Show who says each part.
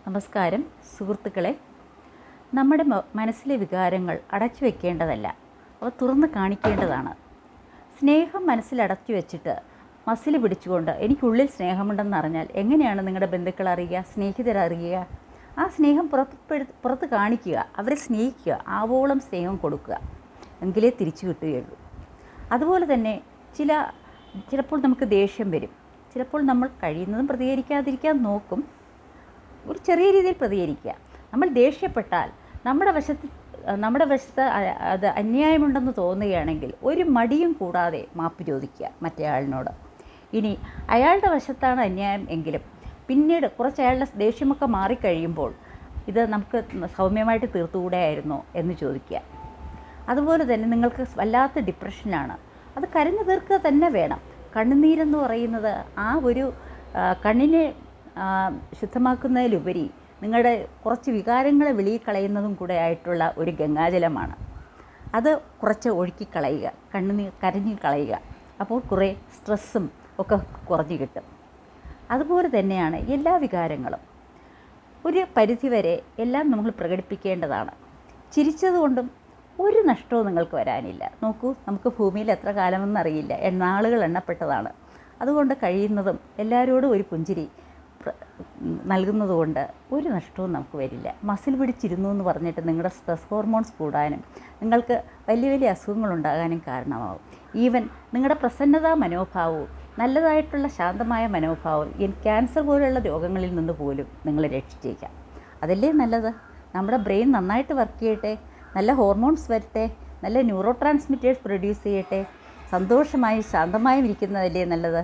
Speaker 1: നമസ്കാരം സുഹൃത്തുക്കളെ. നമ്മുടെ മനസ്സിലെ വികാരങ്ങൾ അടച്ചു വയ്ക്കേണ്ടതല്ല, അവ തുറന്ന് കാണിക്കേണ്ടതാണ്. സ്നേഹം മനസ്സിൽ അടച്ചു വെച്ചിട്ട് മസിൽ പിടിച്ചുകൊണ്ട് എനിക്കുള്ളിൽ സ്നേഹമുണ്ടെന്ന് അറിഞ്ഞാൽ എങ്ങനെയാണ് നിങ്ങളുടെ ബന്ധുക്കൾ അറിയുക, സ്നേഹിതർ അറിയുക? ആ സ്നേഹം പുറത്ത് കാണിക്കുക, അവരെ സ്നേഹിക്കുക, ആവോളം സ്നേഹം കൊടുക്കുക, എങ്കിലേ തിരിച്ചു കിട്ടുകയുള്ളൂ. അതുപോലെ തന്നെ ചിലപ്പോൾ നമുക്ക് ദേഷ്യം വരും. ചിലപ്പോൾ നമ്മൾ കഴിയുന്നതും പ്രതികരിക്കാതിരിക്കാൻ നോക്കും. ഒരു ചെറിയ രീതിയിൽ പ്രതികരിക്കുക. നമ്മൾ ദേഷ്യപ്പെട്ടാൽ നമ്മുടെ വശത്ത് അത് അന്യായമുണ്ടെന്ന് തോന്നുകയാണെങ്കിൽ ഒരു മടിയും കൂടാതെ മാപ്പ് ചോദിക്കുക മറ്റേയാളിനോട്. ഇനി അയാളുടെ വശത്താണ് അന്യായം എങ്കിലും പിന്നീട് കുറച്ച് അയാളുടെ ദേഷ്യമൊക്കെ മാറിക്കഴിയുമ്പോൾ ഇത് നമുക്ക് സൗമ്യമായിട്ട് തീർത്തുകൂടെയായിരുന്നോ എന്ന് ചോദിക്കുക. അതുപോലെ തന്നെ നിങ്ങൾക്ക് വല്ലാത്ത ഡിപ്രഷനാണ്, അത് കരഞ്ഞു തീർക്കുക തന്നെ വേണം. കണ്ണുനീരെന്ന് പറയുന്നത് ആ ഒരു കണ്ണിനെ ശുദ്ധമാക്കുന്നതിലുപരി നിങ്ങളുടെ കുറച്ച് വികാരങ്ങളെ വെളിയിൽ കൂടെ ആയിട്ടുള്ള ഒരു ഗംഗാജലമാണ്. അത് കുറച്ച് ഒഴുക്കിക്കളയുക, കരഞ്ഞു കളയുക. അപ്പോൾ കുറേ സ്ട്രെസ്സും ഒക്കെ കുറഞ്ഞു കിട്ടും. അതുപോലെ തന്നെയാണ് എല്ലാ വികാരങ്ങളും. ഒരു പരിധിവരെ എല്ലാം നമ്മൾ പ്രകടിപ്പിക്കേണ്ടതാണ്. ചിരിച്ചതുകൊണ്ടും ഒരു നഷ്ടവും നിങ്ങൾക്ക് വരാനില്ല. നോക്കൂ, നമുക്ക് ഭൂമിയിൽ എത്ര കാലമെന്നറിയില്ല, നാളുകൾ എണ്ണപ്പെട്ടതാണ്. അതുകൊണ്ട് കഴിയുന്നതും എല്ലാവരോടും ഒരു പുഞ്ചിരി നൽകുന്നതുകൊണ്ട് ഒരു നഷ്ടവും നമുക്ക് വരില്ല. മസിൽ പിടിച്ചിരുന്നു എന്ന് പറഞ്ഞിട്ട് നിങ്ങളുടെ സ്ട്രെസ് ഹോർമോൺസ് കൂടാനും നിങ്ങൾക്ക് വലിയ വലിയ അസുഖങ്ങളുണ്ടാകാനും കാരണമാവും. ഈവൻ നിങ്ങളുടെ പ്രസന്നതാ മനോഭാവവും നല്ലതായിട്ടുള്ള ശാന്തമായ മനോഭാവം ക്യാൻസർ പോലെയുള്ള രോഗങ്ങളിൽ നിന്ന് പോലും നിങ്ങളെ രക്ഷിച്ചേക്കാം. അതല്ലേ നല്ലത്? നമ്മുടെ ബ്രെയിൻ നന്നായിട്ട് വർക്ക് ചെയ്യട്ടെ, നല്ല ഹോർമോൺസ് വരട്ടെ, നല്ല ന്യൂറോ ട്രാൻസ്മിറ്റേഴ്സ് പ്രൊഡ്യൂസ് ചെയ്യട്ടെ, സന്തോഷമായി ശാന്തമായും ഇരിക്കുന്നതല്ലേ നല്ലത്?